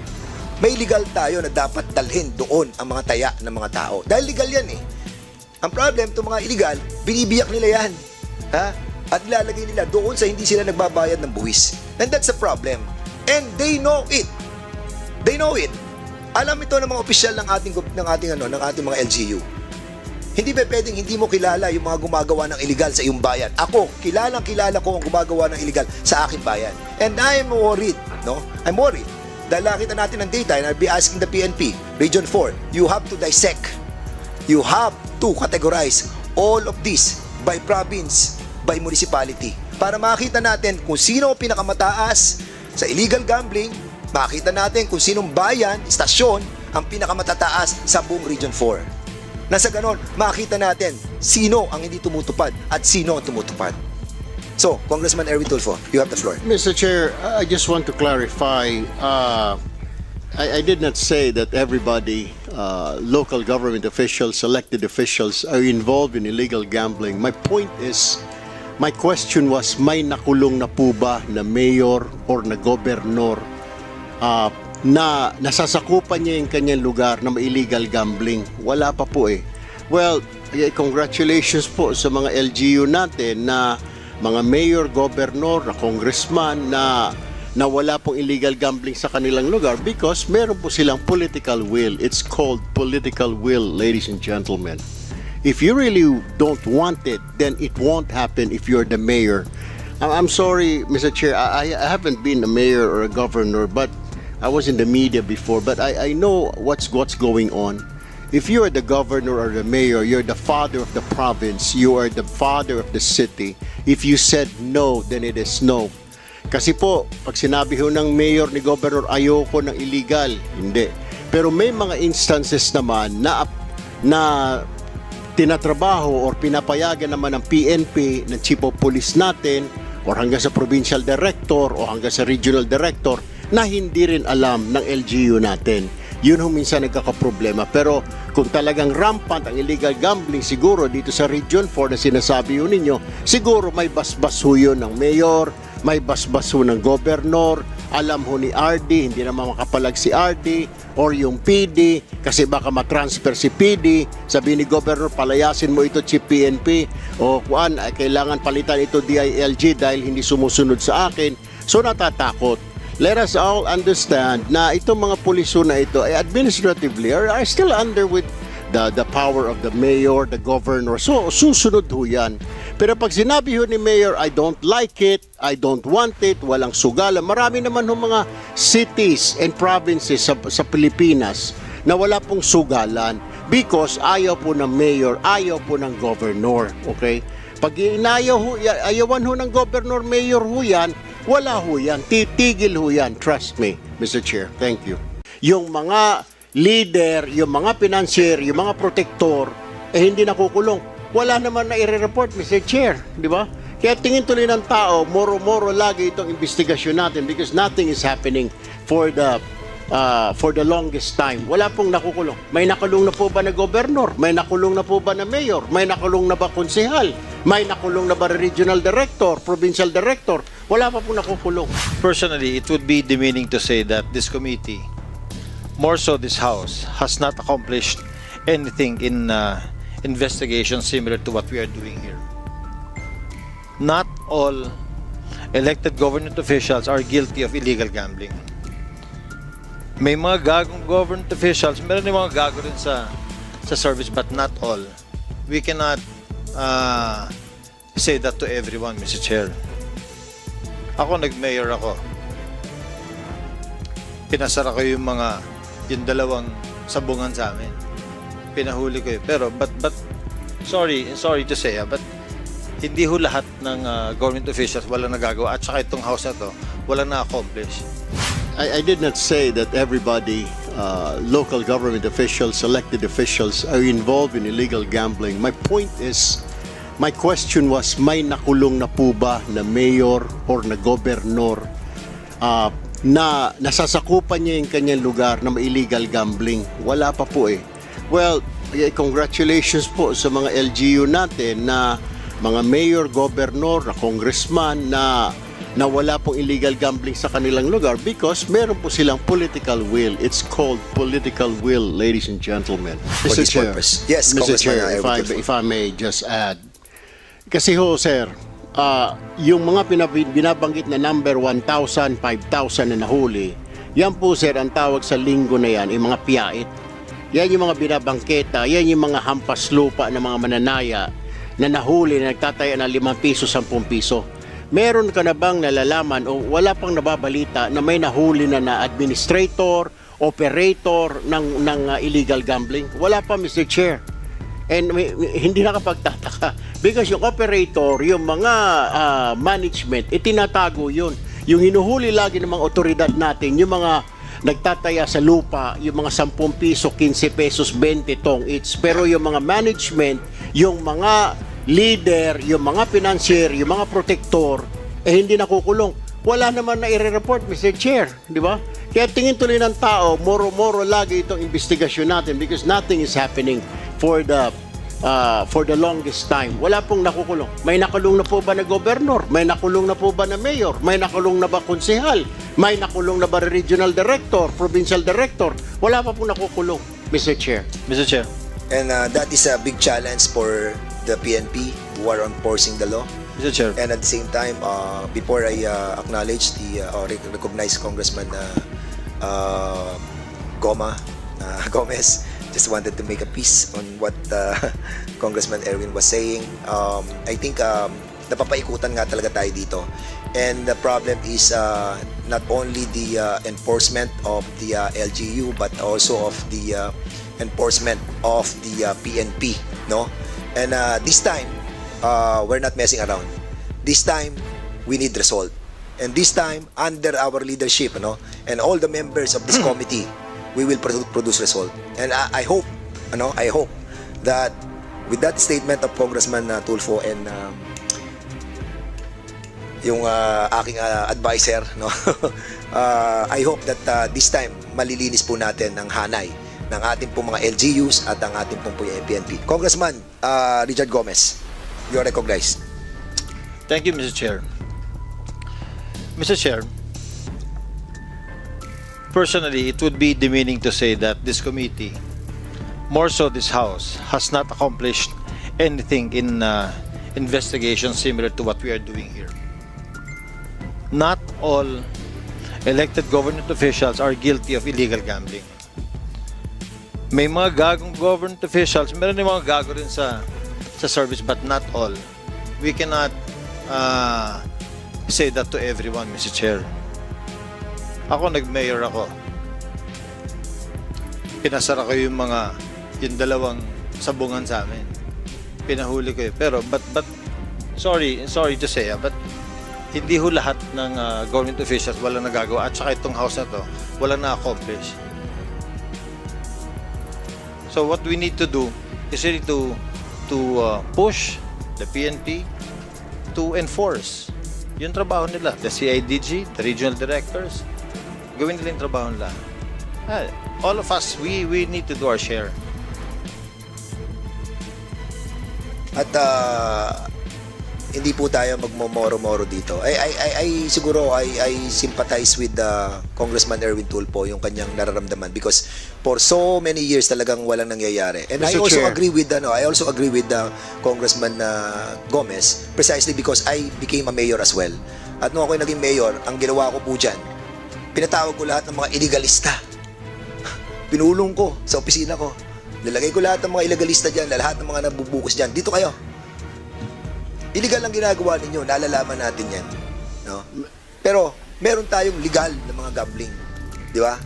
may legal tayo na dapat dalhin doon ang mga taya ng mga tao. Dahil legal yan eh. Ang problem, itong mga illegal, binibiyak nila yan. Ha? At ilalagay nila doon sa hindi sila nagbabayad ng buwis. And that's the problem. And they know it. They know it. Alam ito ng mga opisyal ng ating mga LGU. Hindi ba pwedeng hindi mo kilala yung mga gumagawa ng illegal sa iyong bayan? Ako, kilala ko ang gumagawa ng illegal sa aking bayan. And I'm worried, no? I'm worried. Dahil nakita natin ang data and I'll be asking the PNP, Region 4, you have to dissect. You have to categorize all of this by province, by municipality. Para makita natin kung sino ang pinakamataas sa illegal gambling, makita natin kung sinong bayan, istasyon, ang pinakamatataas sa buong Region 4. Nasa ganon, makita natin sino ang hindi tumutupad at sino ang tumutupad. So, Congressman Erwin Tulfo, you have the floor. Mr. Chair, I just want to clarify. I did not say that everybody, local government officials, elected officials, are involved in illegal gambling. My point is, my question was, may nakulong na po ba na mayor or na gobernador na nasasakupan niya yung kanyang lugar na may illegal gambling? Wala pa po eh. Well, congratulations po sa mga LGU natin na mga mayor, governor, na congressman na wala pong illegal gambling sa kanilang lugar because meron po silang political will. It's called political will, ladies and gentlemen. If you really don't want it, then it won't happen if you're the mayor. I'm sorry, Mr. Chair, I haven't been a mayor or a governor, but I was in the media before, but I know what's going on. If you are the governor or the mayor, you're the father of the province, you are the father of the city. If you said no, then it is no. Kasi po, pag sinabi ho ng mayor ni governor, ayoko ng illegal, hindi. Pero may mga instances naman na tinatrabaho or pinapayagan naman ng PNP, ng chief of police natin, or hanggang sa provincial director o hanggang sa regional director na hindi rin alam ng LGU natin. Yun ho minsan nagkakaproblema. Pero kung talagang rampant ang illegal gambling, siguro dito sa Region 4 na sinasabi ho ninyo, siguro may basbas ho yun ng mayor, may basbas ho ng gobernador, alam ho ni RD, hindi naman makapalag si RD, or yung PD, kasi baka matransfer si PD, sabi ni gobernador, palayasin mo ito chief PNP, o kuan, kailangan palitan ito DILG dahil hindi sumusunod sa akin. So natatakot. Let us all understand na itong mga puliso na ito ay administratively are still under with the power of the mayor, the governor. So susunod ho yan. Pero pag sinabi ho ni mayor, I don't like it, I don't want it, walang sugalan. Marami naman ho mga cities and provinces sa Pilipinas na wala pong sugalan because ayaw po ng mayor, ayaw po ng governor. Okay? Pag ayawan ho ng governor, mayor ho yan, wala ho yan. Titigil ho yan. Trust me, Mr. Chair. Thank you. Yung mga leader, yung mga financier, yung mga protector, hindi nakukulong. Wala naman na i-report, Mr. Chair. Di ba? Kaya tingin tuloy ng tao, moro-moro lagi itong investigasyon natin because nothing is happening for the longest time. Wala pong nakukulong. May nakulong na po ba na gobernador? May nakulong na po ba na mayor? May nakulong na ba konsehal? May nakulong na ba regional director, provincial director? Wala pa pong nakukulong. Personally, it would be demeaning to say that this committee, more so this House, has not accomplished anything in investigation similar to what we are doing here. Not all elected government officials are guilty of illegal gambling. May mga gagong government officials, meron din mga gago rin sa service, but not all. We cannot say that to everyone, Mr. Chair. Ako, nag-mayor ako. Pinasara ko yung dalawang sabungan sa amin. Pinahuli ko yun. Pero, but sorry to say, but hindi ho lahat ng government officials walang nagagawa. At saka itong house na to, walang na-accomplish. I did not say that everybody, local government officials, elected officials, are involved in illegal gambling. My point is, my question was, may nakulong na po ba na mayor or na gobernador na nasasakupan niya yung kanyang lugar na may illegal gambling? Wala pa po eh. Well, congratulations po sa mga LGU natin na mga mayor, gobernador, na congressman na na wala pong illegal gambling sa kanilang lugar because meron po silang political will. It's called political will, ladies and gentlemen. For this purpose. Yes, Mr. Congressman Chair, Erwin Tulfo. if I may just add. Kasi ho, sir, yung mga binabanggit na number 1,000, 5,000 na nahuli, yan po, sir, ang tawag sa linggo na yan, yung mga piyait. Yan yung mga binabangketa, yan yung mga hampas lupa ng mga mananaya na nahuli na nagtataya ng 5 piso, 10 piso. Meron ka na bang nalalaman o wala pang nababalita na may nahuli na administrator, operator ng illegal gambling? Wala pa, Mr. Chair. And hindi nakapagtataka because yung operator, yung mga management, itinatago yun. Yung hinuhuli lagi ng mga otoridad natin, yung mga nagtataya sa lupa, yung mga 10 piso, 15 pesos, 20 tong each. Pero yung mga management, yung mga leader, yung mga financier, yung mga protector, hindi nakukulong. Wala naman na i-report, Mr. Chair, di ba? Kaya tingin tuloy ng tao, moro-moro lagi itong investigasyon natin because nothing is happening for the longest time. Wala pong nakukulong. May nakulong na po ba na gobernador? May nakulong na po ba na mayor? May nakulong na ba konsehal? May nakulong na ba regional director, provincial director? Wala pa pong nakukulong, Mr. Chair. Mr. Chair. And that is a big challenge for the PNP who are enforcing the law. Mr. Chair. And at the same time, before I acknowledge or recognize Congressman Gomez, just wanted to make a piece on what Congressman Erwin was saying. I think napapaikutan nga talaga tayo dito. And the problem is not only the enforcement of the LGU but also of the enforcement of the PNP, no? And this time, we're not messing around. This time, we need result. And this time, under our leadership, no, and all the members of this committee, we will produce result. And I hope that with that statement of Congressman Tulfo and yung aking advisor, no, I hope that this time malilinis po natin ang hanay ng ating pong mga LGUs at ang ating pong PNP. Congressman Richard Gomez, you are recognized. Thank you, Mr. Chair. Mr. Chair, personally, it would be demeaning to say that this committee, more so this House, has not accomplished anything in investigation similar to what we are doing here. Not all elected government officials are guilty of illegal gambling. May mga gagong government officials, meron din mga gago rin sa service, but not all. We cannot say that to everyone, Mr. Chair. Ako, nag-mayor ako. Pinasara ko yung dalawang sabungan sa amin. Pinahuli ko yun. Pero, but sorry to say, but hindi ho lahat ng government officials walang nagagawa. At saka itong house na to, walang na-accomplish. So what we need to do is really to push the PNP to enforce yung trabaho nila. The CIDG, the regional directors, gawin nila yung trabaho nila. All of us, we need to do our share. At hindi po tayo magmomoro-moro dito. I siguro I sympathize with Congressman Erwin Tulfo yung kanyang nararamdaman because for so many years talagang walang nangyayari. And Mr. I also Chair. agree with Congressman Gomez precisely because I became a mayor as well. At nung ako naging mayor, ang ginawa ko po dyan, pinatawag ko lahat ng mga illegalista. Pinulong ko sa opisina ko. Nilagay ko lahat ng mga illegalista dyan, lahat ng mga nabubukas dyan. Dito kayo. Illegal ang ginagawa ninyo, nalalaman natin yan. No? Pero, meron tayong legal na mga gambling. Di ba?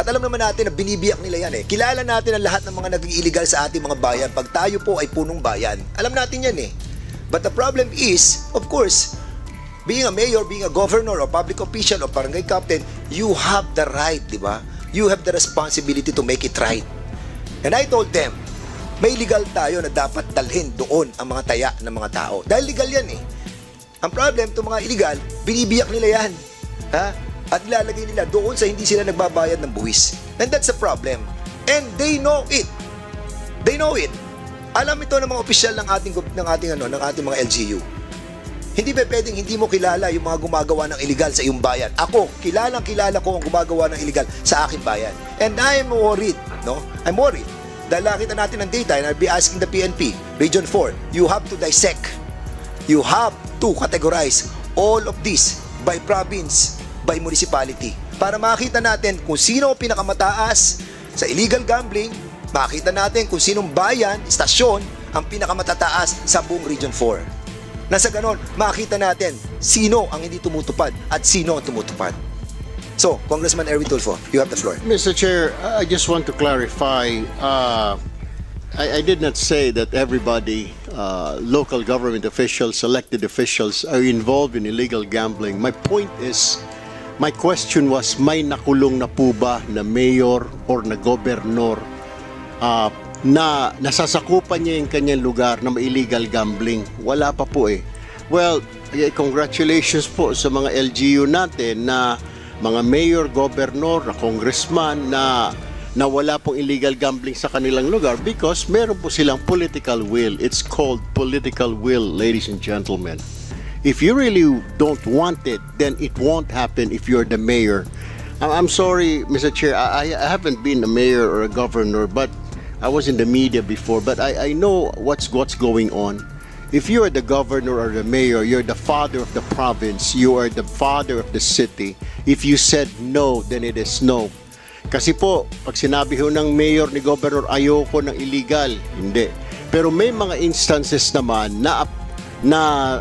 At alam naman natin na binibiyak nila yan eh. Kilala natin ang lahat ng mga naging illegal sa ating mga bayan pag tayo po ay punong bayan. Alam natin yan eh. But the problem is, of course, being a mayor, being a governor, or public official, or barangay captain, you have the right, di ba? You have the responsibility to make it right. And I told them, may legal tayo na dapat dalhin doon ang mga taya ng mga tao. Dahil legal yan eh. Ang problem, itong mga illegal, binibiyak nila yan. Ha? At ilalagay nila doon sa hindi sila nagbabayad ng buwis. And that's a problem. And they know it. They know it. Alam ito ng mga opisyal ng ating mga LGU. Hindi ba pwedeng hindi mo kilala yung mga gumagawa ng illegal sa iyong bayan? Ako, kilala ko ang gumagawa ng illegal sa aking bayan. And I'm worried, no? I'm worried. Dahil nakita natin ng data, and I'll be asking the PNP, Region 4, you have to dissect. You have to categorize all of this by province, by municipality. Para makita natin kung sino ang pinakamataas sa illegal gambling, makita natin kung sinong bayan, istasyon, ang pinakamatataas sa buong Region 4. Nasa ganon, makita natin sino ang hindi tumutupad at sino ang tumutupad. So, Congressman Erwin Tulfo, you have the floor. Mr. Chair, I just want to clarify. I did not say that everybody, local government officials, elected officials, are involved in illegal gambling. My point is, my question was, may nakulong na po ba na mayor or na gobernador na nasasakupan niya yung kanyang lugar na may illegal gambling? Wala pa po eh. Well, congratulations po sa mga LGU natin na mga mayor, governor, na congressman na wala pong illegal gambling sa kanilang lugar because meron po silang political will. It's called political will, ladies and gentlemen. If you really don't want it, then it won't happen if you're the mayor. I'm sorry, Mr. Chair, I haven't been a mayor or a governor, but I was in the media before, but I know what's going on. If you are the governor or the mayor, you're the father of the province, you are the father of the city. If you said no, then it is no. Kasi po, pag sinabi ho ng mayor ni governor, ayoko ng illegal, hindi. Pero may mga instances naman na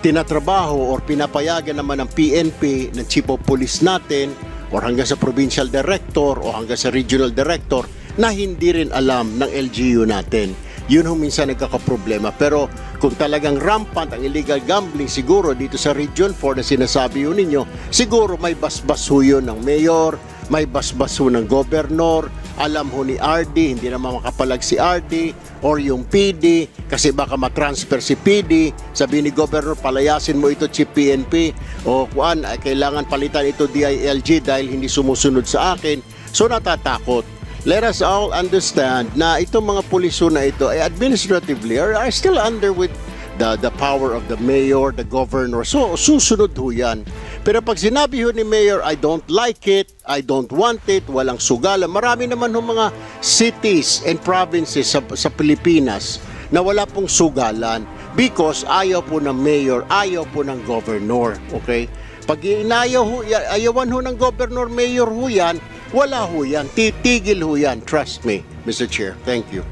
tinatrabaho or pinapayagan naman ng PNP, ng chief of police natin, or hanggang sa provincial director o hanggang sa regional director, na hindi rin alam ng LGU natin. Yun ho minsan nagkakaproblema. Pero kung talagang rampant ang illegal gambling, siguro dito sa Region 4 na sinasabi ho ninyo, siguro may basbas ho yun ng mayor, may basbas ho ng gobernador, alam ho ni RD, hindi naman makapalag si RD, or yung PD, kasi baka matransfer si PD, sabi ni gobernador, palayasin mo ito chief PNP, o kuan, ay kailangan palitan ito DILG dahil hindi sumusunod sa akin. So natatakot. Let us all understand na itong mga puliso na ito ay administratively are still under with the power of the mayor, the governor. So susunod ho yan. Pero pag sinabi ho ni mayor, I don't like it, I don't want it, walang sugalan. Marami naman ho mga cities and provinces sa Pilipinas na wala pong sugalan because ayaw po ng mayor, ayaw po ng governor. Okay? Pag ayawan ho ng governor, mayor ho yan, wala ho yan. Titigil ho yan. Trust me, Mr. Chair. Thank you.